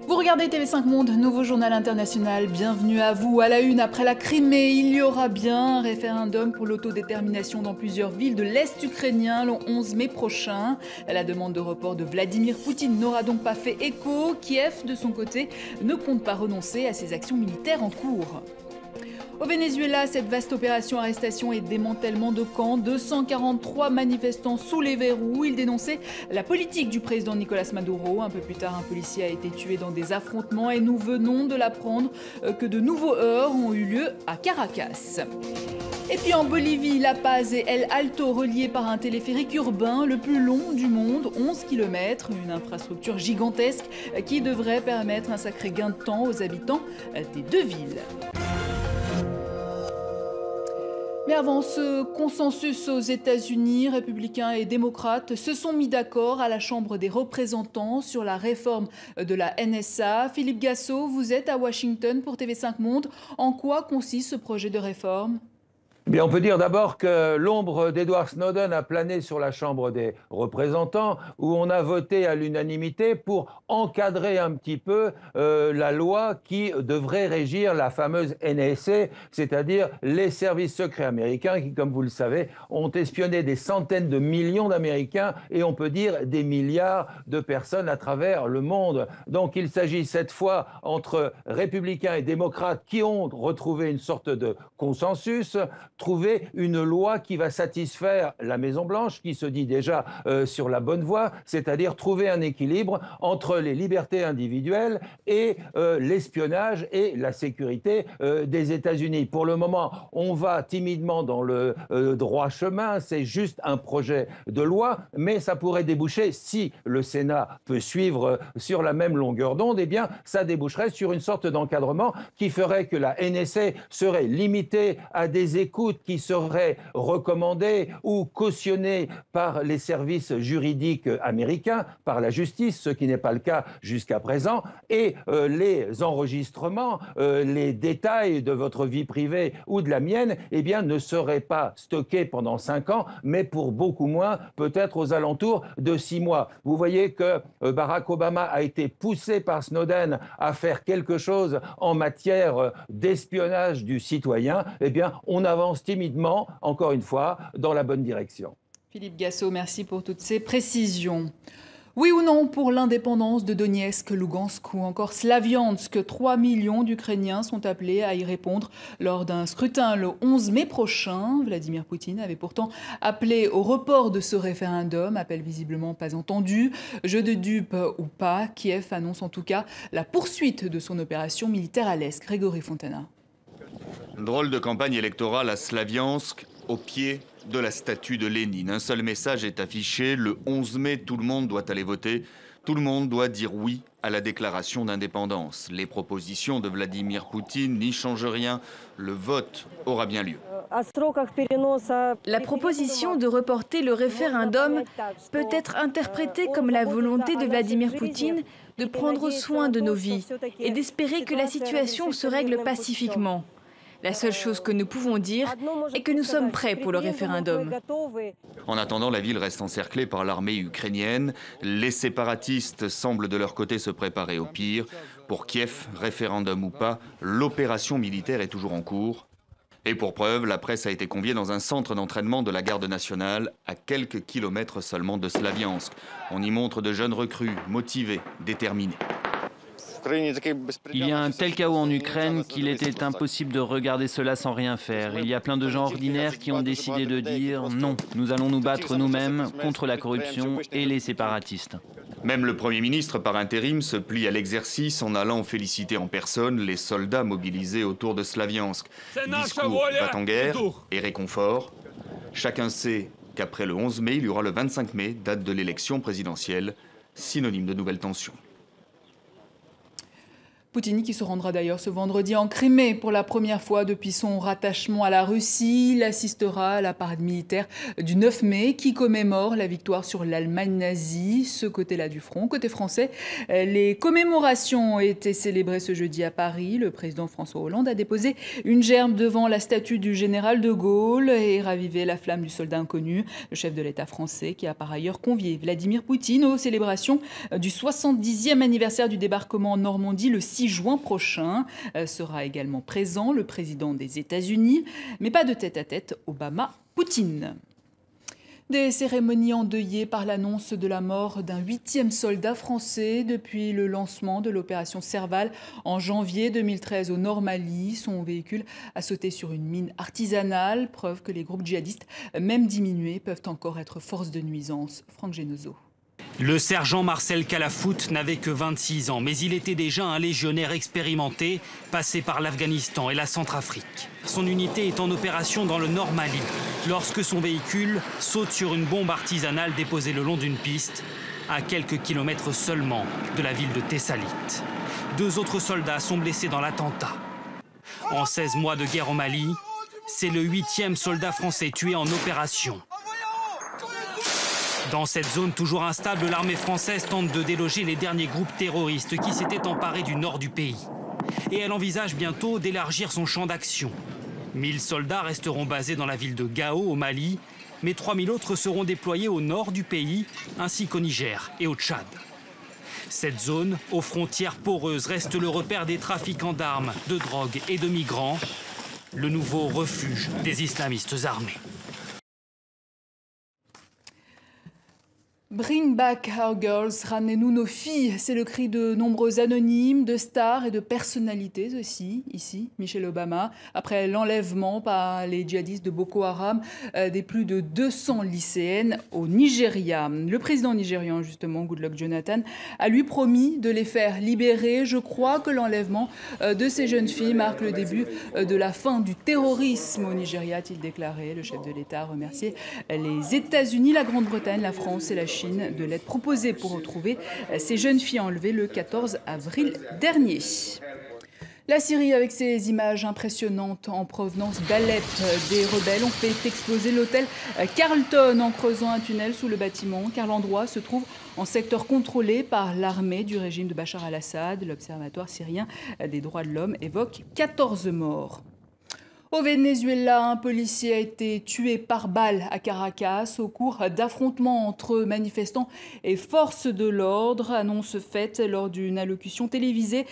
Vous regardez TV5 Monde, nouveau journal international, bienvenue à vous. À la une, après la Crimée, il y aura bien un référendum pour l'autodétermination dans plusieurs villes de l'Est ukrainien le 11 mai prochain. La demande de report de Vladimir Poutine n'aura donc pas fait écho. Kiev, de son côté, ne compte pas renoncer à ses actions militaires en cours. Au Venezuela, cette vaste opération arrestation et démantèlement de camps, 243 manifestants sous les verrous. Ils dénonçaient la politique du président Nicolás Maduro. Un peu plus tard, un policier a été tué dans des affrontements et nous venons de l'apprendre que de nouveaux heurts ont eu lieu à Caracas. Et puis en Bolivie, La Paz et El Alto reliés par un téléphérique urbain le plus long du monde, 11 km, une infrastructure gigantesque qui devrait permettre un sacré gain de temps aux habitants des deux villes. Mais avant ce consensus aux États-Unis, républicains et démocrates se sont mis d'accord à la Chambre des représentants sur la réforme de la NSA. Philippe Gassot, vous êtes à Washington pour TV5 Monde. En quoi consiste ce projet de réforme ? Eh bien, on peut dire d'abord que l'ombre d'Edward Snowden a plané sur la Chambre des représentants, où on a voté à l'unanimité pour encadrer un petit peu la loi qui devrait régir la fameuse NSA, c'est-à-dire les services secrets américains qui, comme vous le savez, ont espionné des centaines de millions d'Américains et on peut dire des milliards de personnes à travers le monde. Donc il s'agit cette fois entre républicains et démocrates qui ont retrouvé une sorte de consensus, trouver une loi qui va satisfaire la Maison-Blanche, qui se dit déjà sur la bonne voie, c'est-à-dire trouver un équilibre entre les libertés individuelles et l'espionnage et la sécurité des États-Unis. Pour le moment, on va timidement dans le droit chemin, c'est juste un projet de loi, mais ça pourrait déboucher, si le Sénat peut suivre sur la même longueur d'onde, eh bien, ça déboucherait sur une sorte d'encadrement qui ferait que la NSA serait limitée à des écoutes qui seraient recommandées ou cautionnées par les services juridiques américains, par la justice, ce qui n'est pas le cas jusqu'à présent, et les enregistrements, les détails de votre vie privée ou de la mienne, eh bien, ne seraient pas stockés pendant 5 ans, mais pour beaucoup moins, peut-être aux alentours de 6 mois. Vous voyez que Barack Obama a été poussé par Snowden à faire quelque chose en matière d'espionnage du citoyen. Eh bien, on avance timidement, encore une fois, dans la bonne direction. Philippe Gassot, merci pour toutes ces précisions. Oui ou non pour l'indépendance de Donetsk, Lugansk ou encore Slaviansk? 3 millions d'Ukrainiens sont appelés à y répondre lors d'un scrutin le 11 mai prochain. Vladimir Poutine avait pourtant appelé au report de ce référendum, appel visiblement pas entendu. Jeu de dupes ou pas, Kiev annonce en tout cas la poursuite de son opération militaire à l'Est. Grégory Fontana. Drôle de campagne électorale à Slaviansk, au pied de la statue de Lénine. Un seul message est affiché, le 11 mai, tout le monde doit aller voter. Tout le monde doit dire oui à la déclaration d'indépendance. Les propositions de Vladimir Poutine n'y changent rien. Le vote aura bien lieu. La proposition de reporter le référendum peut être interprétée comme la volonté de Vladimir Poutine de prendre soin de nos vies et d'espérer que la situation se règle pacifiquement. La seule chose que nous pouvons dire est que nous sommes prêts pour le référendum. En attendant, la ville reste encerclée par l'armée ukrainienne. Les séparatistes semblent de leur côté se préparer au pire. Pour Kiev, référendum ou pas, l'opération militaire est toujours en cours. Et pour preuve, la presse a été conviée dans un centre d'entraînement de la garde nationale, à quelques kilomètres seulement de Slaviansk. On y montre de jeunes recrues, motivés, déterminés. Il y a un tel chaos en Ukraine qu'il était impossible de regarder cela sans rien faire. Il y a plein de gens ordinaires qui ont décidé de dire non, nous allons nous battre nous-mêmes contre la corruption et les séparatistes. Même le Premier ministre par intérim se plie à l'exercice en allant féliciter en personne les soldats mobilisés autour de Slaviansk. Discours va en guerre et réconfort. Chacun sait qu'après le 11 mai, il y aura le 25 mai, date de l'élection présidentielle, synonyme de nouvelles tensions. Poutine qui se rendra d'ailleurs ce vendredi en Crimée pour la première fois depuis son rattachement à la Russie. Il assistera à la parade militaire du 9 mai qui commémore la victoire sur l'Allemagne nazie, ce côté-là du front. Côté français, les commémorations ont été célébrées ce jeudi à Paris. Le président François Hollande a déposé une gerbe devant la statue du général de Gaulle et ravivé la flamme du soldat inconnu. Le chef de l'État français qui a par ailleurs convié Vladimir Poutine aux célébrations du 70e anniversaire du débarquement en Normandie le 6 juin prochain. Sera également présent le président des États-Unis, mais pas de tête-à-tête Obama-Poutine. Des cérémonies endeuillées par l'annonce de la mort d'un 8e soldat français depuis le lancement de l'opération Serval en janvier 2013 au Nord Mali. Son véhicule a sauté sur une mine artisanale, preuve que les groupes djihadistes, même diminués, peuvent encore être force de nuisance. Franck Genozo. Le sergent Marcel Calafout n'avait que 26 ans, mais il était déjà un légionnaire expérimenté, passé par l'Afghanistan et la Centrafrique. Son unité est en opération dans le Nord Mali, lorsque son véhicule saute sur une bombe artisanale déposée le long d'une piste, à quelques kilomètres seulement de la ville de Tessalit. 2 autres soldats sont blessés dans l'attentat. En 16 mois de guerre au Mali, c'est le 8e soldat français tué en opération. Dans cette zone toujours instable, l'armée française tente de déloger les derniers groupes terroristes qui s'étaient emparés du nord du pays. Et elle envisage bientôt d'élargir son champ d'action. 1000 soldats resteront basés dans la ville de Gao, au Mali, mais 3000 autres seront déployés au nord du pays, ainsi qu'au Niger et au Tchad. Cette zone, aux frontières poreuses, reste le repère des trafiquants d'armes, de drogue et de migrants, le nouveau refuge des islamistes armés. Bring back our girls, ramenez-nous nos filles. C'est le cri de nombreux anonymes, de stars et de personnalités aussi, ici, Michelle Obama, après l'enlèvement par les djihadistes de Boko Haram des plus de 200 lycéennes au Nigeria. Le président nigérian, justement, Goodluck Jonathan, a lui promis de les faire libérer. Je crois que l'enlèvement de ces jeunes filles marque le début de la fin du terrorisme au Nigeria, a-t-il déclaré. Le chef de l'État a remercié les États-Unis, la Grande-Bretagne, la France et la Chine de l'aide proposée pour retrouver ces jeunes filles enlevées le 14 avril dernier. La Syrie avec ses images impressionnantes en provenance d'Alep. Des rebelles ont fait exploser l'hôtel Carlton en creusant un tunnel sous le bâtiment car l'endroit se trouve en secteur contrôlé par l'armée du régime de Bachar al-Assad. L'Observatoire syrien des droits de l'homme évoque 14 morts. Au Venezuela, un policier a été tué par balle à Caracas au cours d'affrontements entre manifestants et forces de l'ordre. Annonce faite lors d'une allocution télévisée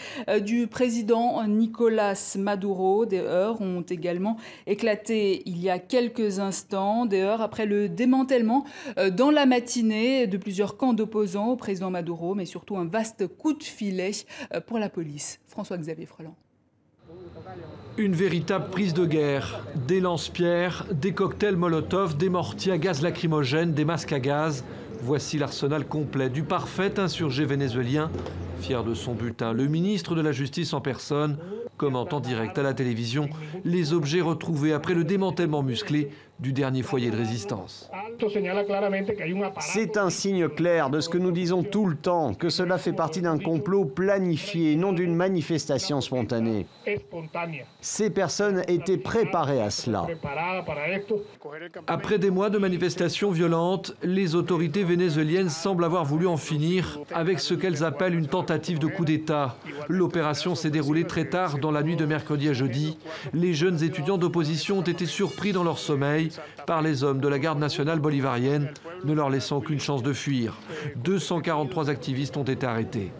du président Nicolás Maduro. Des heurts ont également éclaté il y a quelques instants. Des heurts après le démantèlement dans la matinée de plusieurs camps d'opposants au président Maduro, mais surtout un vaste coup de filet pour la police. François-Xavier Freland. Une véritable prise de guerre. Des lance-pierres, des cocktails Molotov, des mortiers à gaz lacrymogène, des masques à gaz. Voici l'arsenal complet du parfait insurgé vénézuélien. Fier de son butin, le ministre de la Justice en personne commente en direct à la télévision les objets retrouvés après le démantèlement musclé du dernier foyer de résistance. C'est un signe clair de ce que nous disons tout le temps, que cela fait partie d'un complot planifié, non d'une manifestation spontanée. Ces personnes étaient préparées à cela. Après des mois de manifestations violentes, les autorités vénézuéliennes semblent avoir voulu en finir avec ce qu'elles appellent une tentative de coup d'État. L'opération s'est déroulée très tard dans la nuit de mercredi à jeudi. Les jeunes étudiants d'opposition ont été surpris dans leur sommeil par les hommes de la garde nationale bolivarienne, ne leur laissant aucune chance de fuir. 243 activistes ont été arrêtés.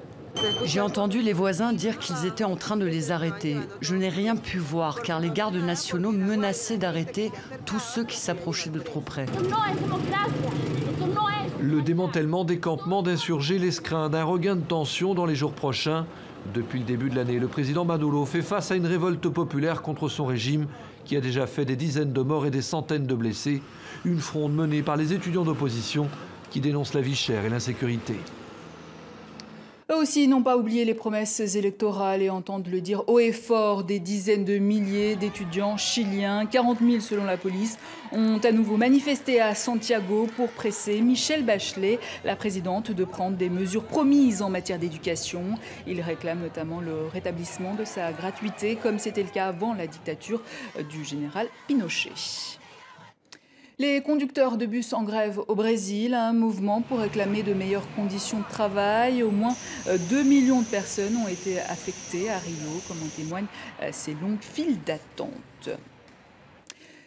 J'ai entendu les voisins dire qu'ils étaient en train de les arrêter. Je n'ai rien pu voir car les gardes nationaux menaçaient d'arrêter tous ceux qui s'approchaient de trop près. Le démantèlement des campements d'insurgés laisse craindre un regain de tension dans les jours prochains. Depuis le début de l'année, le président Maduro fait face à une révolte populaire contre son régime qui a déjà fait des dizaines de morts et des centaines de blessés. Une fronde menée par les étudiants d'opposition qui dénoncent la vie chère et l'insécurité. Eux aussi n'ont pas oublié les promesses électorales et entendent le dire haut et fort. Des dizaines de milliers d'étudiants chiliens, 40 000 selon la police, ont à nouveau manifesté à Santiago pour presser Michelle Bachelet, la présidente, de prendre des mesures promises en matière d'éducation. Ils réclament notamment le rétablissement de sa gratuité, comme c'était le cas avant la dictature du général Pinochet. Les conducteurs de bus en grève au Brésil, un mouvement pour réclamer de meilleures conditions de travail. Au moins 2 millions de personnes ont été affectées à Rio, comme en témoignent ces longues files d'attente.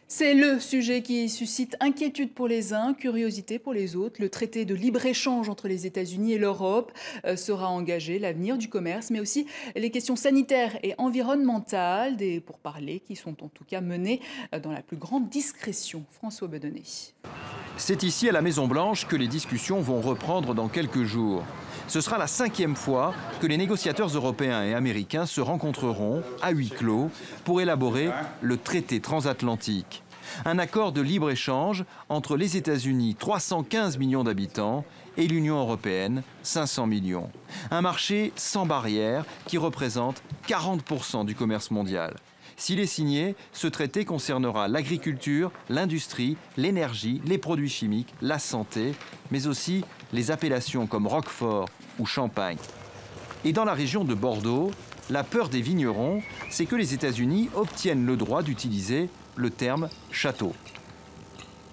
C'est le sujet qui suscite inquiétude pour les uns, curiosité pour les autres. Le traité de libre-échange entre les États-Unis et l'Europe sera engagé, l'avenir du commerce, mais aussi les questions sanitaires et environnementales, des pourparlers qui sont en tout cas menés dans la plus grande discrétion. François Bedonnet. C'est ici à la Maison-Blanche que les discussions vont reprendre dans quelques jours. Ce sera la 5e fois que les négociateurs européens et américains se rencontreront à huis clos pour élaborer le traité transatlantique. Un accord de libre-échange entre les États-Unis, 315 millions d'habitants, et l'Union européenne, 500 millions. Un marché sans barrière qui représente 40% du commerce mondial. S'il est signé, ce traité concernera l'agriculture, l'industrie, l'énergie, les produits chimiques, la santé, mais aussi les appellations comme Roquefort ou Champagne. Et dans la région de Bordeaux, la peur des vignerons, c'est que les États-Unis obtiennent le droit d'utiliser le terme château.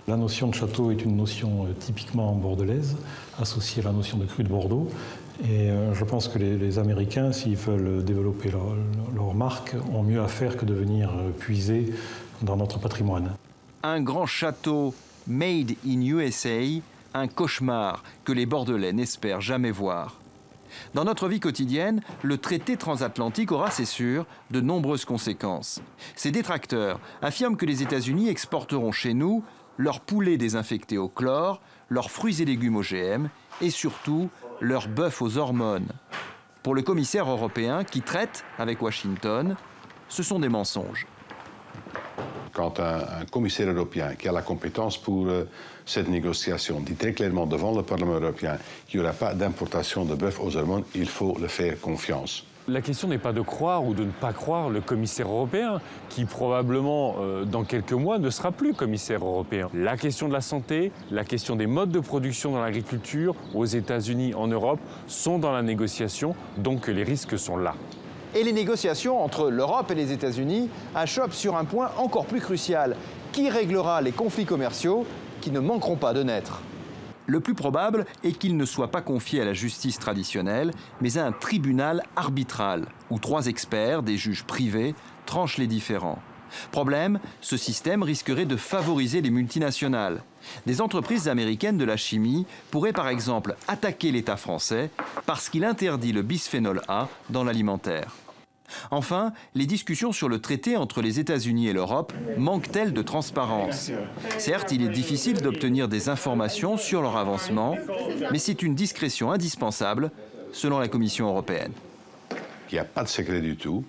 La notion de château est une notion typiquement bordelaise, associée à la notion de cru de Bordeaux. Et je pense que les Américains, s'ils veulent développer leur marque, ont mieux à faire que de venir puiser dans notre patrimoine. Un grand château made in USA, un cauchemar que les Bordelais n'espèrent jamais voir. Dans notre vie quotidienne, le traité transatlantique aura, c'est sûr, de nombreuses conséquences. Ces détracteurs affirment que les États-Unis exporteront chez nous leurs poulets désinfectés au chlore, leurs fruits et légumes OGM et surtout leur bœuf aux hormones. Pour le commissaire européen qui traite avec Washington, ce sont des mensonges. Quand un commissaire européen qui a la compétence pour cette négociation dit très clairement devant le Parlement européen qu'il n'y aura pas d'importation de bœuf aux hormones, il faut le faire confiance. La question n'est pas de croire ou de ne pas croire le commissaire européen, qui probablement, dans quelques mois, ne sera plus commissaire européen. La question de la santé, la question des modes de production dans l'agriculture, aux États-Unis, en Europe, sont dans la négociation, donc les risques sont là. Et les négociations entre l'Europe et les États-Unis achoppent sur un point encore plus crucial. Qui réglera les conflits commerciaux qui ne manqueront pas de naître ? Le plus probable est qu'il ne soit pas confié à la justice traditionnelle, mais à un tribunal arbitral, où 3 experts, des juges privés, tranchent les différends. Problème, ce système risquerait de favoriser les multinationales. Des entreprises américaines de la chimie pourraient par exemple attaquer l'État français parce qu'il interdit le bisphénol A dans l'alimentaire. Enfin, les discussions sur le traité entre les États-Unis et l'Europe manquent-elles de transparence ? Certes, il est difficile d'obtenir des informations sur leur avancement, mais c'est une discrétion indispensable, selon la Commission européenne. Il n'y a pas de secret du tout,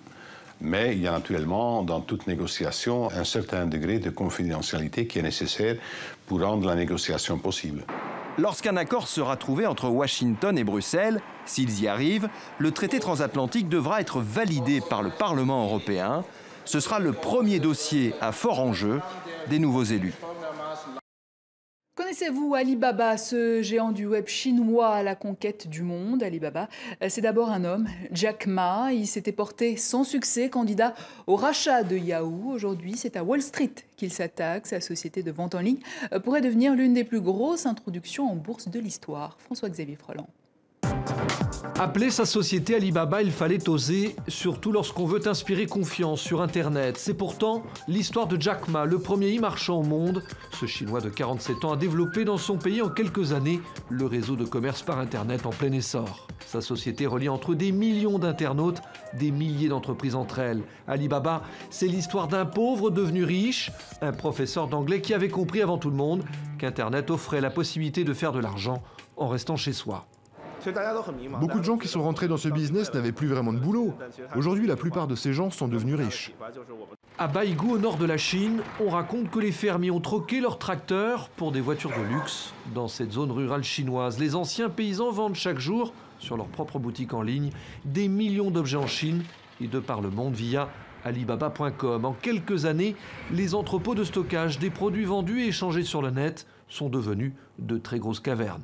mais il y a naturellement, dans toute négociation, un certain degré de confidentialité qui est nécessaire pour rendre la négociation possible. Lorsqu'un accord sera trouvé entre Washington et Bruxelles, s'ils y arrivent, le traité transatlantique devra être validé par le Parlement européen. Ce sera le premier dossier à fort enjeu des nouveaux élus. Connaissez-vous Alibaba, ce géant du web chinois à la conquête du monde ? Alibaba, c'est d'abord un homme, Jack Ma. Il s'était porté sans succès candidat au rachat de Yahoo. Aujourd'hui, c'est à Wall Street qu'il s'attaque. Sa société de vente en ligne pourrait devenir l'une des plus grosses introductions en bourse de l'histoire. François-Xavier Freland. Appeler sa société Alibaba, il fallait oser, surtout lorsqu'on veut inspirer confiance sur Internet. C'est pourtant l'histoire de Jack Ma, le premier e-marchand au monde. Ce Chinois de 47 ans a développé dans son pays en quelques années le réseau de commerce par Internet en plein essor. Sa société relie entre eux des millions d'internautes, des milliers d'entreprises entre elles. Alibaba, c'est l'histoire d'un pauvre devenu riche, un professeur d'anglais qui avait compris avant tout le monde qu'Internet offrait la possibilité de faire de l'argent en restant chez soi. Beaucoup de gens qui sont rentrés dans ce business n'avaient plus vraiment de boulot. Aujourd'hui, la plupart de ces gens sont devenus riches. À Baigou, au nord de la Chine, on raconte que les fermiers ont troqué leurs tracteurs pour des voitures de luxe. Dans cette zone rurale chinoise, les anciens paysans vendent chaque jour sur leur propre boutique en ligne des millions d'objets en Chine et de par le monde via Alibaba.com. En quelques années, les entrepôts de stockage des produits vendus et échangés sur le net sont devenus de très grosses cavernes.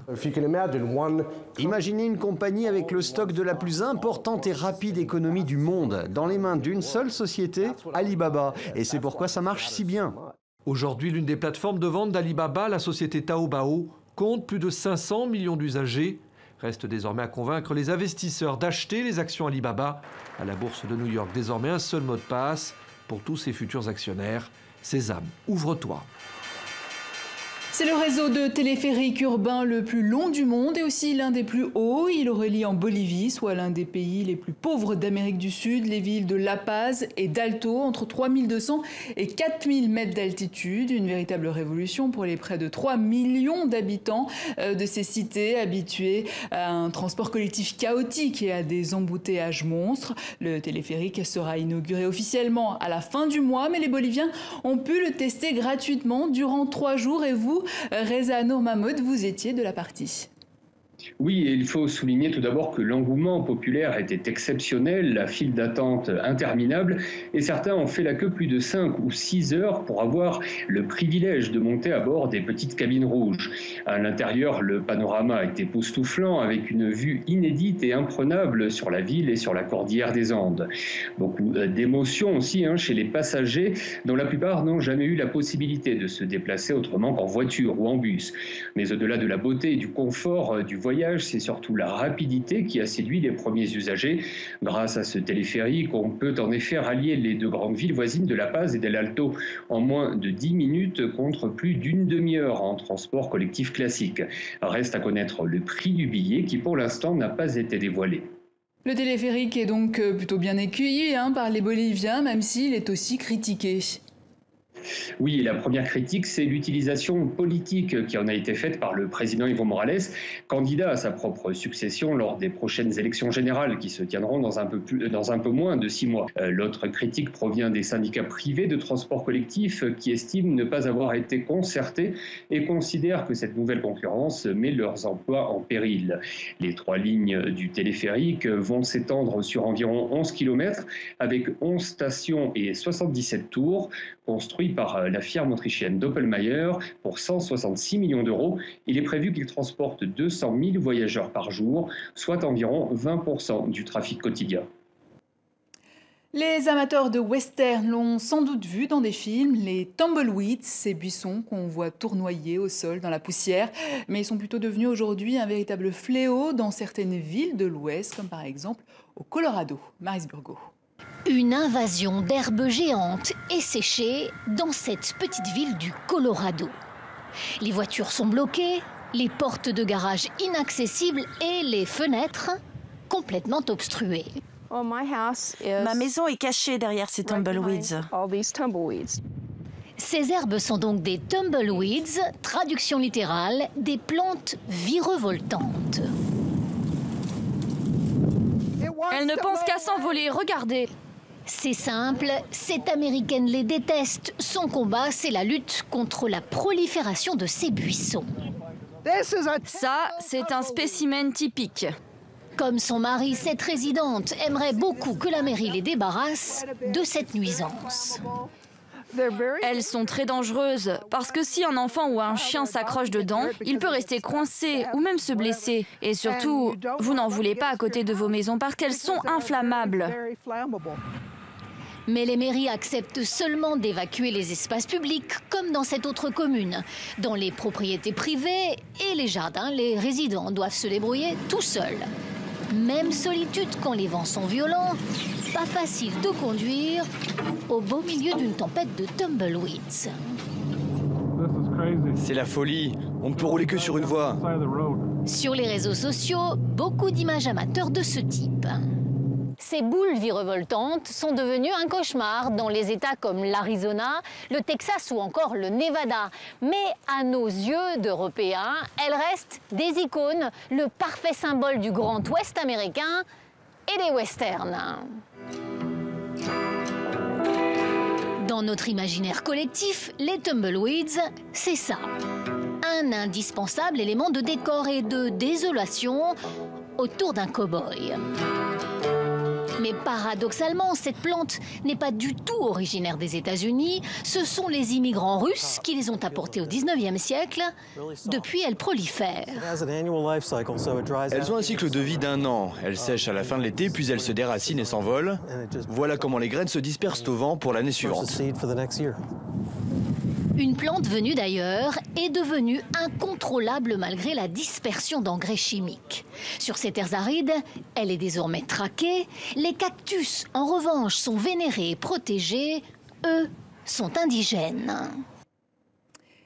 Imaginez une compagnie avec le stock de la plus importante et rapide économie du monde dans les mains d'une seule société, Alibaba. Et c'est pourquoi ça marche si bien. Aujourd'hui, l'une des plateformes de vente d'Alibaba, la société Taobao, compte plus de 500 millions d'usagers. Reste désormais à convaincre les investisseurs d'acheter les actions Alibaba. À la bourse de New York, désormais un seul mot de passe pour tous ses futurs actionnaires. Sésame, ouvre-toi. C'est le réseau de téléphériques urbains le plus long du monde et aussi l'un des plus hauts. Il relie en Bolivie, soit l'un des pays les plus pauvres d'Amérique du Sud, les villes de La Paz et d'Alto, entre 3200 et 4000 mètres d'altitude. Une véritable révolution pour les près de 3 millions d'habitants de ces cités habitués à un transport collectif chaotique et à des embouteillages monstres. Le téléphérique sera inauguré officiellement à la fin du mois, mais les Boliviens ont pu le tester gratuitement durant 3 jours. Et vous, Reza Nour Mahmoud, vous étiez de la partie. Oui, et il faut souligner tout d'abord que l'engouement populaire était exceptionnel, la file d'attente interminable, et certains ont fait la queue plus de 5 ou 6 heures pour avoir le privilège de monter à bord des petites cabines rouges. À l'intérieur, le panorama était époustouflant, avec une vue inédite et imprenable sur la ville et sur la cordillère des Andes. Beaucoup d'émotions aussi chez les passagers, dont la plupart n'ont jamais eu la possibilité de se déplacer autrement qu'en voiture ou en bus. Mais au-delà de la beauté et du confort du voyage, c'est surtout la rapidité qui a séduit les premiers usagers. Grâce à ce téléphérique, on peut en effet rallier les 2 grandes villes voisines de La Paz et d'El Alto en moins de 10 minutes contre plus d'une demi-heure en transport collectif classique. Reste à connaître le prix du billet qui pour l'instant n'a pas été dévoilé. Le téléphérique est donc plutôt bien accueilli par les Boliviens, même s'il est aussi critiqué. Oui, la première critique, c'est l'utilisation politique qui en a été faite par le président Evo Morales, candidat à sa propre succession lors des prochaines élections générales qui se tiendront dans un peu moins de 6 mois. L'autre critique provient des syndicats privés de transport collectif qui estiment ne pas avoir été concertés et considèrent que cette nouvelle concurrence met leurs emplois en péril. Les 3 lignes du téléphérique vont s'étendre sur environ 11 km avec 11 stations et 77 tours construits par la firme autrichienne Doppelmayr pour 166 millions d'euros. Il est prévu qu'il transporte 200 000 voyageurs par jour, soit environ 20% du trafic quotidien. Les amateurs de western l'ont sans doute vu dans des films, les tumbleweeds, ces buissons qu'on voit tournoyer au sol dans la poussière, mais ils sont plutôt devenus aujourd'hui un véritable fléau dans certaines villes de l'Ouest, comme par exemple au Colorado. Maryse Burgot. Une invasion d'herbes géantes et séchées dans cette petite ville du Colorado. Les voitures sont bloquées, les portes de garage inaccessibles et les fenêtres complètement obstruées. Ma maison est cachée derrière ces tumbleweeds. Ces herbes sont donc des tumbleweeds, traduction littérale, des plantes virevoltantes. Elle ne pense qu'à s'envoler, regardez. C'est simple, cette Américaine les déteste. Son combat, c'est la lutte contre la prolifération de ces buissons. Ça, c'est un spécimen typique. Comme son mari, cette résidente aimerait beaucoup que la mairie les débarrasse de cette nuisance. Elles sont très dangereuses, parce que si un enfant ou un chien s'accroche dedans, il peut rester coincé ou même se blesser. Et surtout, vous n'en voulez pas à côté de vos maisons parce qu'elles sont inflammables. Mais les mairies acceptent seulement d'évacuer les espaces publics, comme dans cette autre commune. Dans les propriétés privées et les jardins, les résidents doivent se débrouiller tout seuls. Même solitude quand les vents sont violents, pas facile de conduire au beau milieu d'une tempête de tumbleweeds. C'est la folie, on ne peut rouler que sur une voie. Sur les réseaux sociaux, beaucoup d'images amateurs de ce type. Ces boules virevoltantes sont devenues un cauchemar dans les États comme l'Arizona, le Texas ou encore le Nevada. Mais à nos yeux d'Européens, elles restent des icônes, le parfait symbole du Grand Ouest américain et des westerns. Dans notre imaginaire collectif, les tumbleweeds, c'est ça. Un indispensable élément de décor et de désolation autour d'un cow-boy. Mais paradoxalement, cette plante n'est pas du tout originaire des États-Unis. Ce sont les immigrants russes qui les ont apportés au 19e siècle. Depuis, elles prolifèrent. Elles ont un cycle de vie d'1 an. Elles sèchent à la fin de l'été, puis elles se déracinent et s'envolent. Voilà comment les graines se dispersent au vent pour l'année suivante. Une plante venue d'ailleurs est devenue incontrôlable malgré la dispersion d'engrais chimiques. Sur ces terres arides, elle est désormais traquée. Les cactus, en revanche, sont vénérés et protégés. Eux sont indigènes.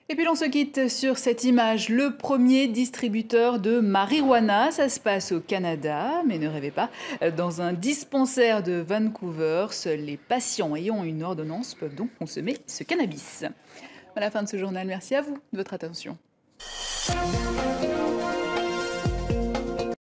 Et puis l'on se quitte sur cette image, le premier distributeur de marijuana. Ça se passe au Canada, mais ne rêvez pas, dans un dispensaire de Vancouver, seuls les patients ayant une ordonnance peuvent donc consommer ce cannabis. À la fin de ce journal, merci à vous de votre attention.